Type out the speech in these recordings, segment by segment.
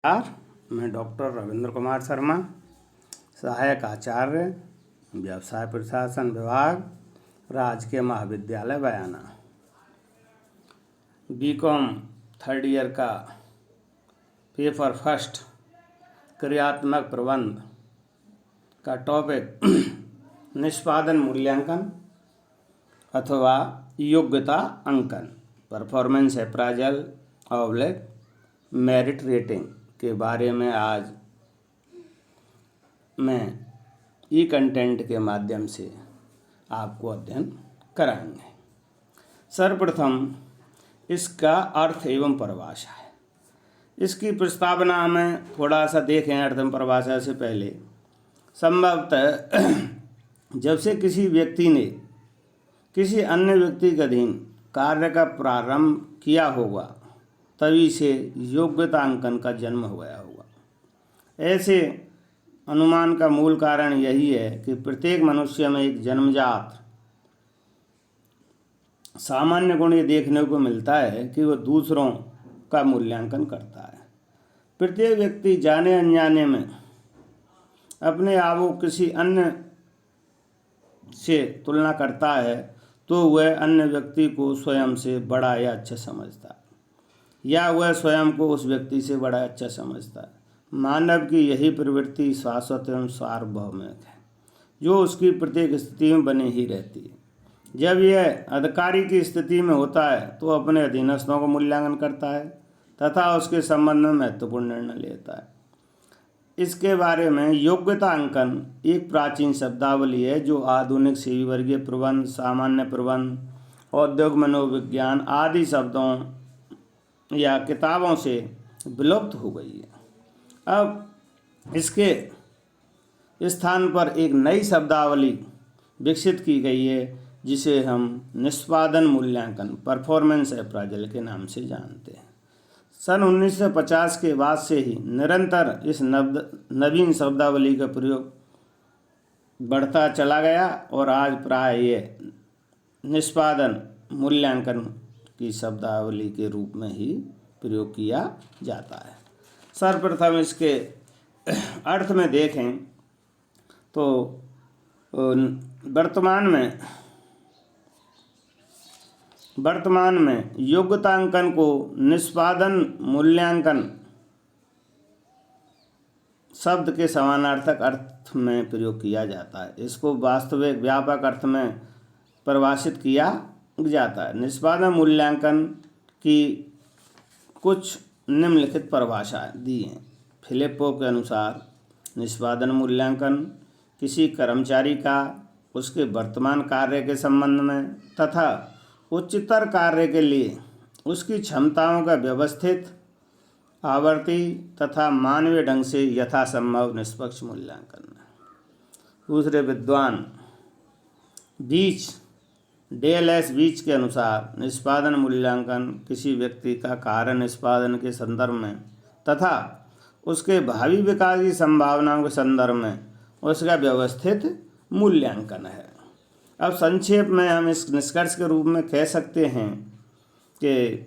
मैं डॉक्टर रविंद्र कुमार शर्मा, सहायक आचार्य, व्यवसाय प्रशासन विभाग, राजकीय महाविद्यालय बयाना, बीकॉम थर्ड ईयर का पेपर फर्स्ट क्रियात्मक प्रबंध का टॉपिक निष्पादन मूल्यांकन अथवा योग्यता अंकन, performance appraisal oblique merit rating के बारे में आज मैं ई कंटेंट के माध्यम से आपको अध्ययन कराएंगे। सर्वप्रथम इसका अर्थ एवं परिभाषा है। इसकी प्रस्तावना में थोड़ा सा देखें। अर्थ एवं परिभाषा से पहले संभवतः जब से किसी व्यक्ति ने किसी अन्य व्यक्ति के अधीन कार्य का प्रारंभ किया होगा तभी से योग्यता अंकन का जन्म हो गया होगा। ऐसे अनुमान का मूल कारण यही है कि प्रत्येक मनुष्य में एक जन्मजात सामान्य गुण ये देखने को मिलता है कि वह दूसरों का मूल्यांकन करता है। प्रत्येक व्यक्ति जाने अनजाने में अपने आप को किसी अन्य से तुलना करता है तो वह अन्य व्यक्ति को स्वयं से बड़ा या अच्छा समझता है या वह स्वयं को उस व्यक्ति से बड़ा अच्छा समझता है। मानव की यही प्रवृत्ति शाश्वत एवं सार्वभौमिक है जो उसकी प्रत्येक स्थिति में बनी ही रहती है। जब यह अधिकारी की स्थिति में होता है तो अपने अधीनस्थों का मूल्यांकन करता है तथा उसके संबंध में महत्वपूर्ण निर्णय लेता है। इसके बारे में योग्यता अंकन एक प्राचीन शब्दावली है जो आधुनिक सेवी वर्गीय प्रबंध, सामान्य प्रबंध, औद्योगिक मनोविज्ञान आदि शब्दों या किताबों से विलुप्त हो गई है। अब इसके स्थान पर एक नई शब्दावली विकसित की गई है जिसे हम निष्पादन मूल्यांकन, परफॉर्मेंस अप्राइजल के नाम से जानते हैं। सन 1950 के बाद से ही निरंतर इस नवीन शब्दावली का प्रयोग बढ़ता चला गया और आज प्राय ये निष्पादन मूल्यांकन की शब्दावली के रूप में ही प्रयोग किया जाता है। सर्वप्रथम इसके अर्थ में देखें तो वर्तमान में योग्यता अंकन को निष्पादन मूल्यांकन शब्द के समानार्थक अर्थ में प्रयोग किया जाता है। इसको वास्तविक व्यापक अर्थ में परिभाषित किया जाता है। निष्पादन मूल्यांकन की कुछ निम्नलिखित परिभाषाएं दी हैं। फिलिपो के अनुसार निष्पादन मूल्यांकन किसी कर्मचारी का उसके वर्तमान कार्य के संबंध में तथा उच्चतर कार्य के लिए उसकी क्षमताओं का व्यवस्थित, आवर्ती तथा मानवीय ढंग से यथासंभव निष्पक्ष मूल्यांकन है। दूसरे विद्वान DLS बीच के अनुसार निष्पादन मूल्यांकन किसी व्यक्ति का कार्य निष्पादन के संदर्भ में तथा उसके भावी विकास की संभावनाओं के संदर्भ में उसका व्यवस्थित मूल्यांकन है। अब संक्षेप में हम इस निष्कर्ष के रूप में कह सकते हैं कि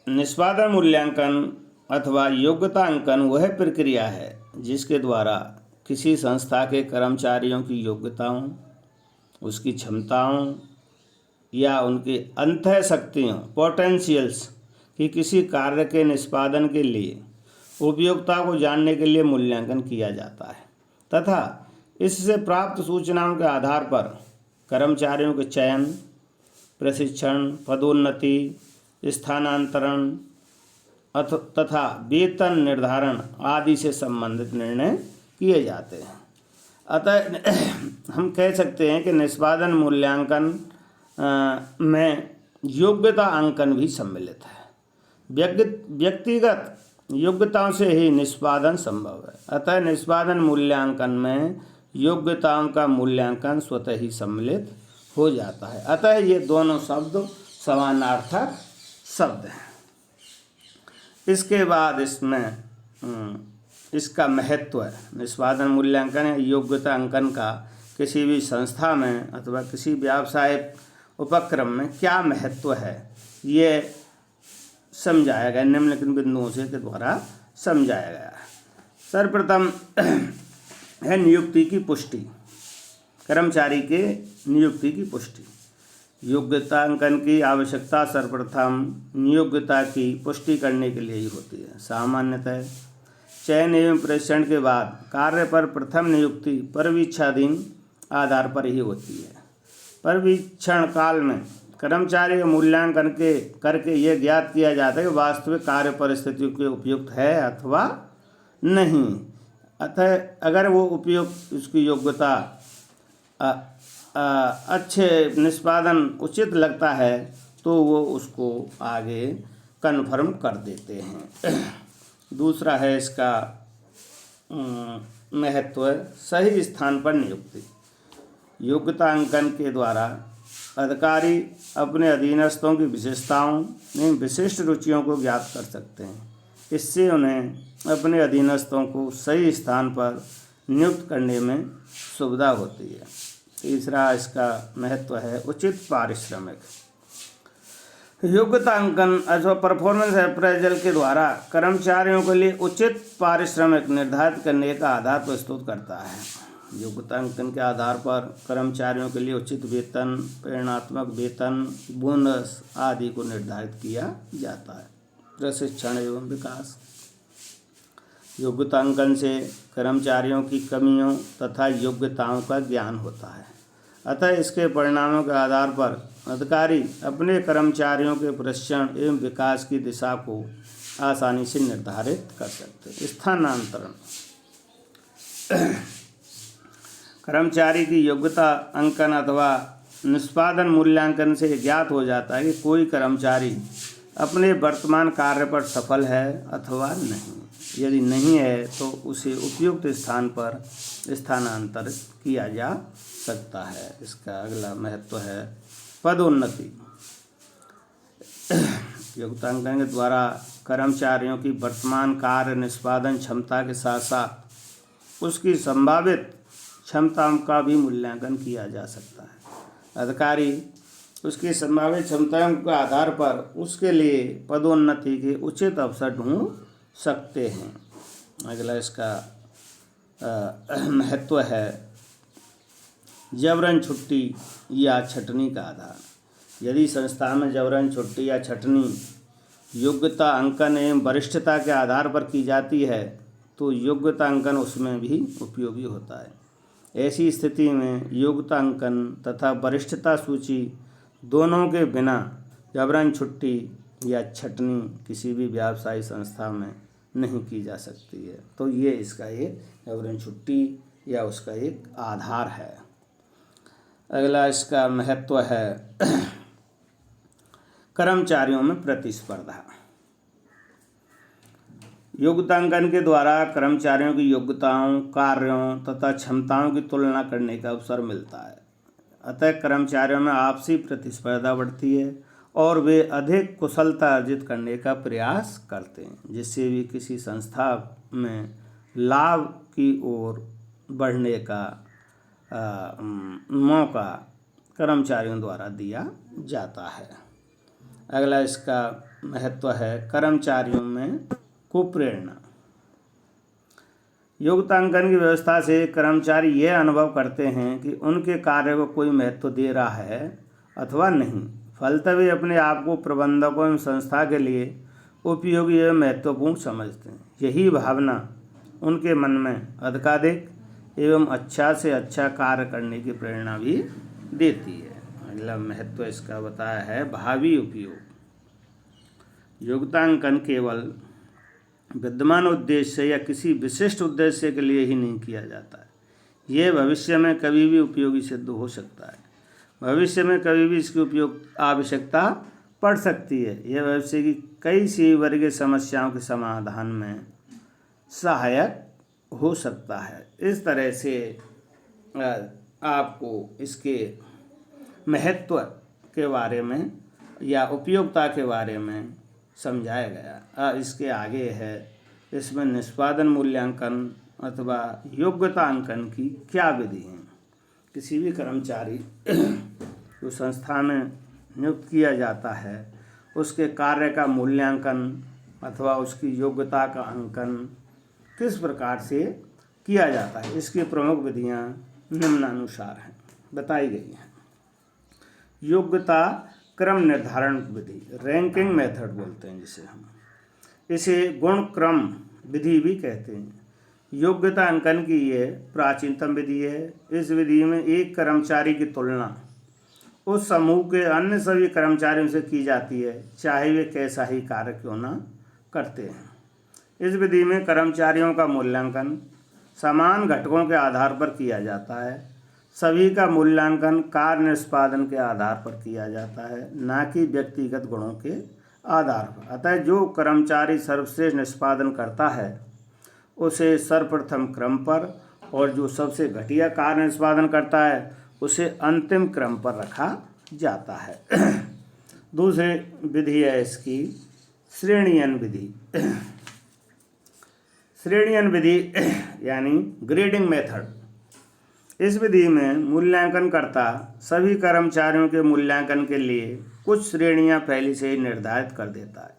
निष्पादन मूल्यांकन अथवा योग्यता अंकन वह प्रक्रिया है जिसके द्वारा किसी संस्था के कर्मचारियों की योग्यताओं, उसकी क्षमताओं या उनके अंतः शक्तियों पोटेंशियल्स की किसी कार्य के निष्पादन के लिए उपयोगिता को जानने के लिए मूल्यांकन किया जाता है तथा इससे प्राप्त सूचनाओं के आधार पर कर्मचारियों के चयन, प्रशिक्षण, पदोन्नति, स्थानांतरण तथा वेतन निर्धारण आदि से संबंधित निर्णय किए जाते हैं। अतः हम कह सकते हैं कि निष्पादन मूल्यांकन में योग्यता अंकन भी सम्मिलित है। व्यक्तिगत योग्यताओं से ही निष्पादन संभव है। अतः निष्पादन मूल्यांकन में योग्यताओं का मूल्यांकन स्वतः ही सम्मिलित हो जाता है। अतः ये दोनों शब्द समानार्थक शब्द हैं। इसके बाद इसमें इसका महत्व है। निष्पादन मूल्यांकन या योग्यता अंकन का किसी भी संस्था में अथवा किसी व्यावसायिक उपक्रम में क्या महत्व है, ये समझाया गया, निम्नलिखित बिंदुओं से के द्वारा समझाया गया है। सर्वप्रथम है नियुक्ति की पुष्टि, कर्मचारी के नियुक्ति की पुष्टि। योग्यता अंकन की आवश्यकता सर्वप्रथम नियोग्यता की पुष्टि करने के लिए ही होती है। सामान्यतः चयन एवं परीक्षण के बाद कार्य पर प्रथम नियुक्ति परवीक्षाधीन आधार पर ही होती है। परवीक्षण काल में कर्मचारी का मूल्यांकन करके यह ज्ञात किया जाता है कि वास्तविक कार्य परिस्थितियों के उपयुक्त है अथवा नहीं। अतः अगर वो उपयुक्त, उसकी योग्यता अच्छे निष्पादन उचित लगता है तो वो उसको आगे कन्फर्म कर देते हैं। दूसरा है इसका महत्व, सही स्थान पर नियुक्ति। योग्यता अंकन के द्वारा अधिकारी अपने अधीनस्थों की विशेषताओं एवं विशिष्ट रुचियों को ज्ञात कर सकते हैं। इससे उन्हें अपने अधीनस्थों को सही स्थान पर नियुक्त करने में सुविधा होती है। तीसरा इसका महत्व है उचित पारिश्रमिक। योग्यता अंकन अथवा परफॉर्मेंस अप्रेजल के द्वारा कर्मचारियों के लिए उचित पारिश्रमिक निर्धारित करने का आधार प्रस्तुत करता है। योग्यता अंकन के आधार पर कर्मचारियों के लिए उचित वेतन, प्रेरणात्मक वेतन, बोनस आदि को निर्धारित किया जाता है। प्रशिक्षण एवं विकास। योग्यता अंकन से कर्मचारियों की कमियों तथा योग्यताओं का ज्ञान होता है। अतः इसके परिणामों के आधार पर अधिकारी अपने कर्मचारियों के प्रशिक्षण एवं विकास की दिशा को आसानी से निर्धारित कर सकते हैं। स्थानांतरण। कर्मचारी की योग्यता अंकन अथवा निष्पादन मूल्यांकन से ज्ञात हो जाता है कि कोई कर्मचारी अपने वर्तमान कार्य पर सफल है अथवा नहीं। यदि नहीं है तो उसे उपयुक्त स्थान पर स्थानांतरित किया जा सकता है। इसका अगला महत्व है पदोन्नति। योग्यता अंकन के द्वारा कर्मचारियों की वर्तमान कार्य निष्पादन क्षमता के साथ साथ उसकी संभावित क्षमताओं का भी मूल्यांकन किया जा सकता है। अधिकारी उसकी संभावित क्षमताओं के आधार पर उसके लिए पदोन्नति के उचित अवसर ढूंढ सकते हैं। अगला इसका महत्व है जबरन छुट्टी या छटनी का आधार। यदि संस्था में जबरन छुट्टी या छटनी योग्यता अंकन एवं वरिष्ठता के आधार पर की जाती है तो योग्यता अंकन उसमें भी उपयोगी होता है। ऐसी स्थिति में योग्यता अंकन तथा वरिष्ठता सूची दोनों के बिना जबरन छुट्टी या छटनी किसी भी व्यावसायिक संस्था में नहीं की जा सकती है। तो ये इसका एक जबरन छुट्टी या उसका एक आधार है। अगला इसका महत्व है कर्मचारियों में प्रतिस्पर्धा। योग्यता अंकन के द्वारा कर्मचारियों की योग्यताओं, कार्यों तथा क्षमताओं की तुलना करने का अवसर मिलता है। अतः कर्मचारियों में आपसी प्रतिस्पर्धा बढ़ती है और वे अधिक कुशलता अर्जित करने का प्रयास करते हैं, जिससे भी किसी संस्था में लाभ की ओर बढ़ने का मौका कर्मचारियों द्वारा दिया जाता है। अगला इसका महत्व है कर्मचारियों में कुप्रेरणा। योग्यता अंकन की व्यवस्था से कर्मचारी यह अनुभव करते हैं कि उनके कार्य को कोई महत्व दे रहा है अथवा नहीं। फलतः वे अपने आप को प्रबंधकों एवं संस्था के लिए उपयोगी एवं महत्वपूर्ण समझते हैं। यही भावना उनके मन में अधिकाधिक एवं अच्छा से अच्छा कार्य करने की प्रेरणा भी देती है। अगला महत्व इसका बताया है भावी उपयोग। योग्यता अंकन केवल विद्यमान उद्देश्य या किसी विशिष्ट उद्देश्य के लिए ही नहीं किया जाता है। यह भविष्य में कभी भी उपयोगी सिद्ध हो सकता है। भविष्य में कभी भी इसकी उपयोग आवश्यकता पड़ सकती है। यह भविष्य की कई सी वर्गीय समस्याओं के समाधान में सहायक हो सकता है। इस तरह से आपको इसके महत्व के बारे में या उपयोगिता के बारे में समझाया गया। इसके आगे है इसमें निष्पादन मूल्यांकन अथवा योग्यता अंकन की क्या विधि है। किसी भी कर्मचारी जो संस्था में नियुक्त किया जाता है उसके कार्य का मूल्यांकन अथवा उसकी योग्यता का अंकन किस प्रकार से किया जाता है, इसकी प्रमुख विधियाँ निम्नानुसार हैं, बताई गई हैं। योग्यता क्रम निर्धारण विधि, रैंकिंग मेथड बोलते हैं जिसे हम, इसे गुण क्रम विधि भी कहते हैं। योग्यता अंकन की ये प्राचीनतम विधि है। इस विधि में एक कर्मचारी की तुलना उस समूह के अन्य सभी कर्मचारियों से की जाती है, चाहे वे कैसा ही कार्य क्यों न करते हैं। इस विधि में कर्मचारियों का मूल्यांकन समान घटकों के आधार पर किया जाता है। सभी का मूल्यांकन कार्य निष्पादन के आधार पर किया जाता है, न कि व्यक्तिगत गुणों के आधार पर। अतः जो कर्मचारी सर्वश्रेष्ठ निष्पादन करता है उसे सर्वप्रथम क्रम पर, और जो सबसे घटिया कार्य निष्पादन करता है उसे अंतिम क्रम पर रखा जाता है। दूसरी विधि है इसकी श्रेणीयन विधि। श्रेणीयन विधि यानी ग्रेडिंग मेथड। इस विधि में मूल्यांकनकर्ता सभी कर्मचारियों के मूल्यांकन के लिए कुछ श्रेणियां पहले से ही निर्धारित कर देता है।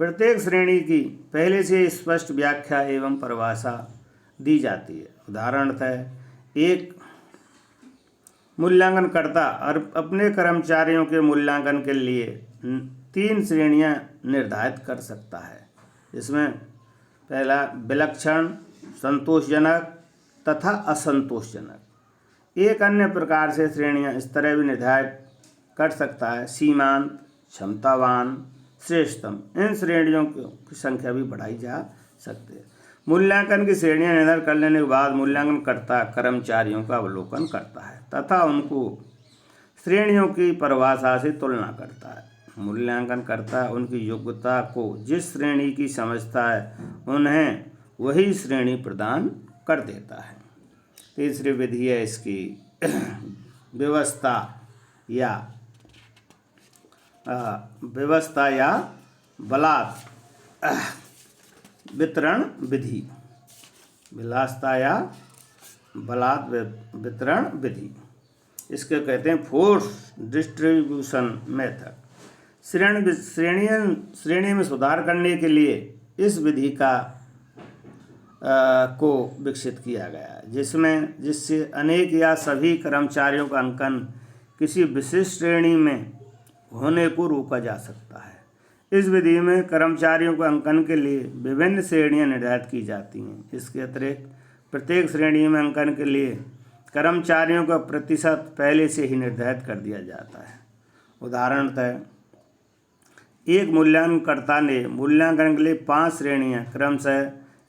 प्रत्येक श्रेणी की पहले से स्पष्ट व्याख्या एवं परिभाषा दी जाती है। उदाहरणतः एक मूल्यांकनकर्ता अपने कर्मचारियों के मूल्यांकन के लिए 3 श्रेणियां निर्धारित कर सकता है। इसमें पहला विलक्षण, संतोषजनक तथा असंतोषजनक। एक अन्य प्रकार से श्रेणियां इस तरह भी निर्धारित कर सकता है, सीमांत, क्षमतावान, श्रेष्ठतम। इन श्रेणियों की संख्या भी बढ़ाई जा सकती है। मूल्यांकन की श्रेणियां निर्धारित कर लेने के बाद मूल्यांकनकर्ता कर्मचारियों का अवलोकन करता है तथा उनको श्रेणियों की परिभाषा से तुलना करता है। मूल्यांकनकर्ता उनकी योग्यता को जिस श्रेणी की समझता है उन्हें वही श्रेणी प्रदान कर देता है। तीसरी विधि है इसकी व्यवस्था या बलात् वितरण विधि। विलासता या बलात् वितरण विधि, इसके कहते हैं फोर्स डिस्ट्रीब्यूशन मेथड। श्रेणी में सुधार करने के लिए इस विधि को विकसित किया गया है, जिससे अनेक या सभी कर्मचारियों का अंकन किसी विशिष्ट श्रेणी में होने को रोका जा सकता है। इस विधि में कर्मचारियों के अंकन के लिए विभिन्न श्रेणियां निर्धारित की जाती हैं। इसके अतिरिक्त प्रत्येक श्रेणी में अंकन के लिए कर्मचारियों का प्रतिशत पहले से ही निर्धारित कर दिया जाता है। उदाहरणतः एक मूल्यांकनकर्ता ने मूल्यांकन के लिए 5 श्रेणियां क्रमशः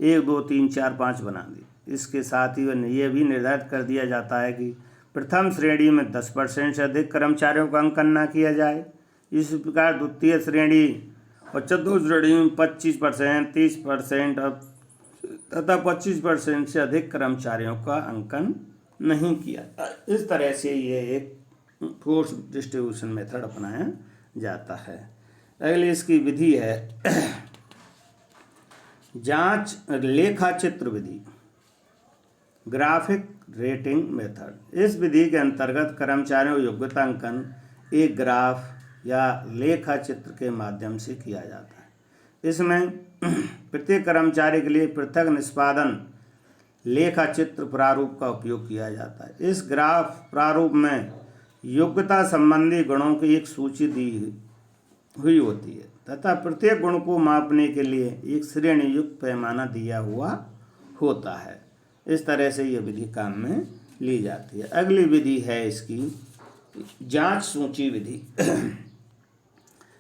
1, 2, 3, 4, 5 बना दी। इसके साथ ही यह भी निर्धारित कर दिया जाता है कि प्रथम श्रेणी में 10% से अधिक कर्मचारियों का अंकन न किया जाए। इस प्रकार द्वितीय श्रेणी और चतुर्थ श्रेणी में 25%, 30% तथा 25% से अधिक कर्मचारियों का अंकन नहीं किया। इस तरह से ये एक फोर्स डिस्ट्रीब्यूशन मेथड अपनाया जाता है। अगली इसकी विधि है जांच लेखा चित्र विधि, ग्राफिक रेटिंग मेथड। इस विधि के अंतर्गत कर्मचारियों का योग्यता अंकन एक ग्राफ या लेखा चित्र के माध्यम से किया जाता है। इसमें प्रत्येक कर्मचारी के लिए पृथक निष्पादन लेखा चित्र प्रारूप का उपयोग किया जाता है। इस ग्राफ प्रारूप में योग्यता संबंधी गुणों की एक सूची दी हुई होती है तथा प्रत्येक गुण को मापने के लिए एक श्रेणी युक्त पैमाना दिया हुआ होता है। इस तरह से यह विधि काम में ली जाती है। अगली विधि है इसकी जांच सूची विधि,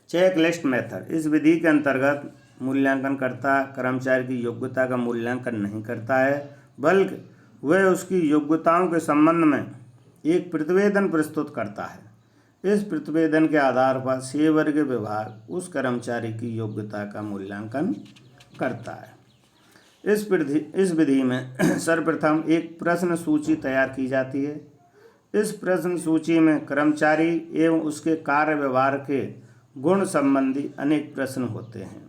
चेकलिस्ट मेथड। इस विधि के अंतर्गत मूल्यांकनकर्ता कर्मचारी की योग्यता का मूल्यांकन नहीं करता है, बल्कि वह उसकी योग्यताओं के संबंध में एक प्रतिवेदन प्रस्तुत करता है। इस प्रतिवेदन के आधार पर सेवर्ग विभाग उस कर्मचारी की योग्यता का मूल्यांकन करता है। इस विधि में सर्वप्रथम एक प्रश्न सूची तैयार की जाती है। इस प्रश्न सूची में कर्मचारी एवं उसके कार्य व्यवहार के गुण संबंधी अनेक प्रश्न होते हैं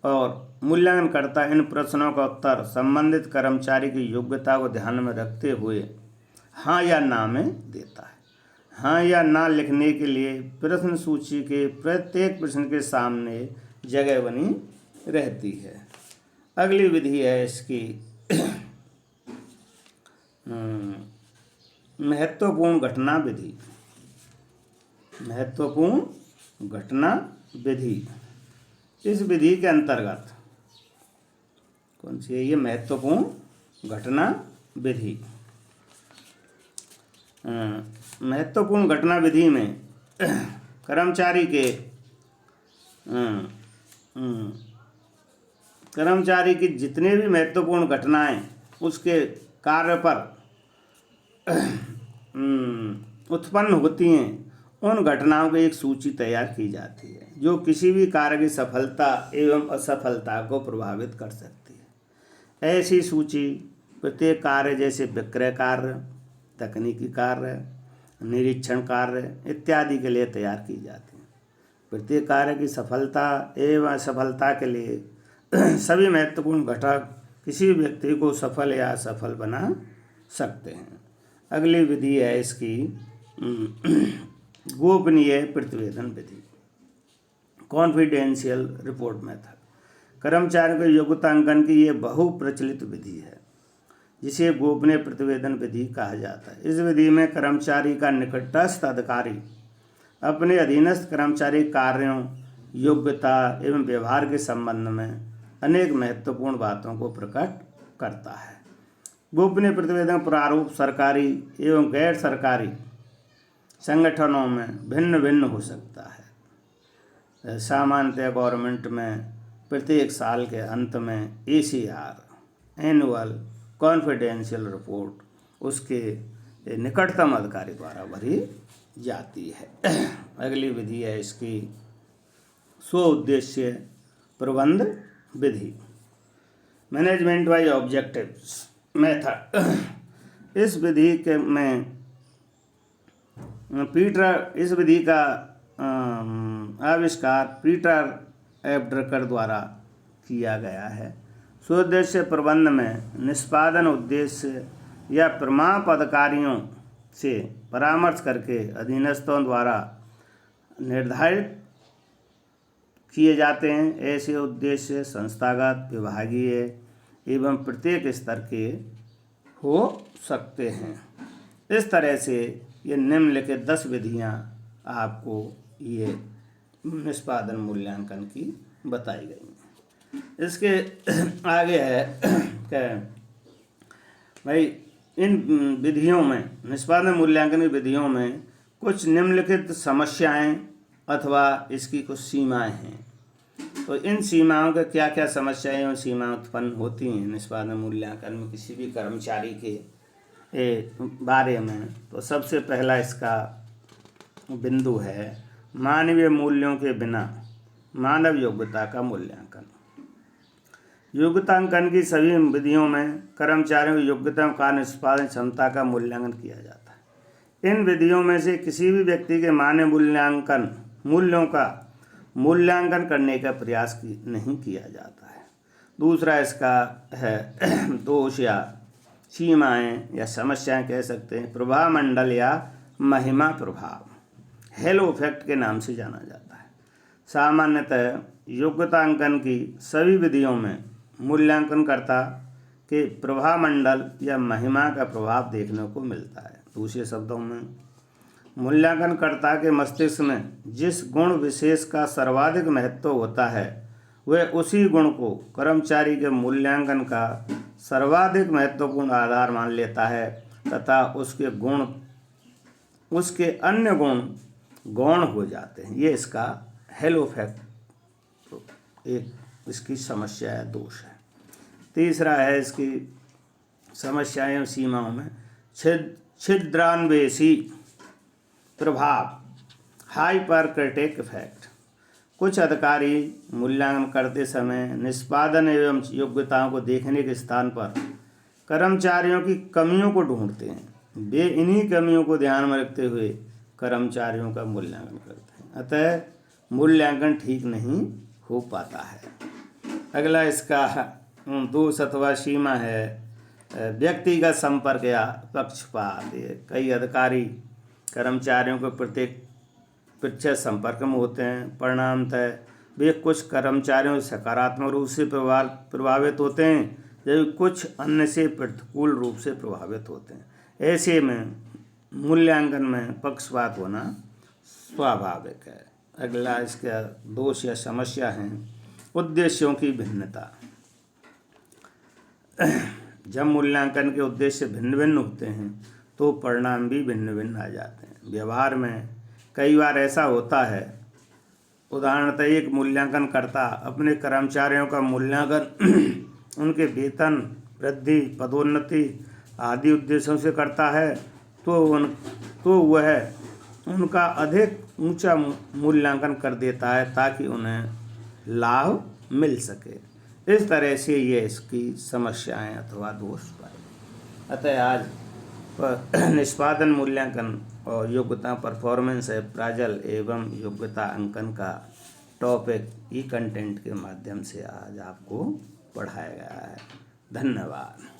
और मूल्यांकनकर्ता इन प्रश्नों का उत्तर संबंधित कर्मचारी की योग्यता को ध्यान में रखते हुए हाँ या ना में देता है। हाँ या ना लिखने के लिए प्रश्न सूची के प्रत्येक प्रश्न के सामने जगह बनी रहती है। अगली विधि है इसकी महत्वपूर्ण घटना विधि। महत्वपूर्ण घटना विधि, इस विधि के अंतर्गत कौन सी है ये महत्वपूर्ण घटना विधि। महत्वपूर्ण घटना विधि में कर्मचारी की जितने भी महत्वपूर्ण घटनाएं उसके कार्य पर उत्पन्न होती हैं, उन घटनाओं की एक सूची तैयार की जाती है जो किसी भी कार्य की सफलता एवं असफलता को प्रभावित कर सकती है। ऐसी सूची प्रत्येक कार्य जैसे विक्रय कार्य, तकनीकी कार्य, निरीक्षण कार्य इत्यादि के लिए तैयार की जाती है। प्रत्येक कार्य की सफलता एवं असफलता के लिए सभी महत्वपूर्ण घटक किसी भी व्यक्ति को सफल या असफल बना सकते हैं। अगली विधि है इसकी गोपनीय प्रतिवेदन विधि, कॉन्फिडेंशियल रिपोर्ट मेथड। कर्मचारियों के योग्यतांकन की ये बहुप्रचलित विधि है जिसे गोपनीय प्रतिवेदन विधि कहा जाता है। इस विधि में कर्मचारी का निकटस्थ अधिकारी अपने अधीनस्थ कर्मचारी कार्यों, योग्यता एवं व्यवहार के संबंध में अनेक महत्वपूर्ण बातों को प्रकट करता है। गोपनीय प्रतिवेदन प्रारूप सरकारी एवं गैर सरकारी संगठनों में भिन्न भिन्न हो सकता है। सामान्यतः गवर्नमेंट में प्रत्येक साल के अंत में ACR एनुअल कॉन्फिडेंशियल रिपोर्ट उसके निकटतम अधिकारी द्वारा भरी जाती है। अगली विधि है इसकी स्व उद्देश्य प्रबंध विधि, मैनेजमेंट बाय ऑब्जेक्टिव्स मेथड। इस विधि के में इस विधि का आविष्कार पीटर एफ ड्रकर द्वारा किया गया है। स्वोद्देश्य प्रबंध में निष्पादन उद्देश्य या प्रमाप अधिकारियों से परामर्श करके अधीनस्थों द्वारा निर्धारित किए जाते हैं। ऐसे उद्देश्य संस्थागत, विभागीय एवं प्रत्येक स्तर के हो सकते हैं। इस तरह से ये निम्नलिखित 10 विधियाँ आपको ये निष्पादन मूल्यांकन की बताई गई हैं। इसके आगे है क्या भाई, इन विधियों में निष्पादन मूल्यांकन की विधियों में कुछ निम्नलिखित समस्याएं अथवा इसकी कुछ सीमाएं हैं। तो इन सीमाओं के क्या क्या समस्याएं और सीमाएं उत्पन्न होती हैं निष्पादन मूल्यांकन में किसी भी कर्मचारी के बारे में। तो सबसे पहला इसका बिंदु है मानवीय मूल्यों के बिना मानव योग्यता का मूल्यांकन। योग्यतांकन की सभी विधियों में कर्मचारियों की योग्यता कार्य निष्पादन क्षमता का मूल्यांकन किया जाता है। इन विधियों में से किसी भी व्यक्ति के मानव मूल्यों का मूल्यांकन करने का प्रयास नहीं किया जाता है। दूसरा इसका है दोष या सीमाएं या समस्याएं कह सकते हैं, प्रभाव मंडल या महिमा प्रभाव, हेलो इफेक्ट के नाम से जाना जाता है। सामान्यतः योग्यतांकन की सभी विधियों में मूल्यांकनकर्ता के प्रभाव मंडल या महिमा का प्रभाव देखने को मिलता है। दूसरे शब्दों में मूल्यांकनकर्ता के मस्तिष्क में जिस गुण विशेष का सर्वाधिक महत्व होता है वह उसी गुण को कर्मचारी के मूल्यांकन का सर्वाधिक महत्वपूर्ण आधार मान लेता है तथा उसके अन्य गुण गौण हो जाते हैं। ये इसका हेलो इफेक्ट एक इसकी समस्या है, दोष है। तीसरा है इसकी समस्याएं और सीमाओं में छिद्रान्वेषी प्रभाव, हाइपर क्रिटिक इफेक्ट। कुछ अधिकारी मूल्यांकन करते समय निष्पादन एवं योग्यताओं को देखने के स्थान पर कर्मचारियों की कमियों को ढूंढते हैं। वे इन्हीं कमियों को ध्यान में रखते हुए कर्मचारियों का मूल्यांकन करते हैं, अतः मूल्यांकन ठीक नहीं हो पाता है। अगला इसका दोष अथवा सीमा है व्यक्तिगत संपर्क या पक्षपात। कई अधिकारी कर्मचारियों के प्रत्येक प्रत्यक्ष संपर्क में होते हैं। परिणामतः वे कुछ कर्मचारियों से सकारात्मक रूप से प्रभावित होते हैं, जबकि कुछ अन्य से प्रतिकूल रूप से प्रभावित होते हैं। ऐसे में मूल्यांकन में पक्षपात होना स्वाभाविक है। अगला इसका दोष या समस्या है उद्देश्यों की भिन्नता। जब मूल्यांकन के उद्देश्य भिन्न भिन्न होते हैं तो परिणाम भी भिन्न भिन्न आ जाते हैं। व्यवहार में कई बार ऐसा होता है, उदाहरणतः एक मूल्यांकनकर्ता अपने कर्मचारियों का मूल्यांकन उनके वेतन वृद्धि, पदोन्नति आदि उद्देश्यों से करता है तो वह उनका अधिक ऊंचा मूल्यांकन कर देता है ताकि उन्हें लाभ मिल सके। इस तरह से ये इसकी समस्याएं अथवा दोष पाए। अतः आज निष्पादन मूल्यांकन और योग्यता परफॉर्मेंस अप्राइजल एवं योग्यता अंकन का टॉपिक ई कंटेंट के माध्यम से आज आपको पढ़ाया गया है। धन्यवाद।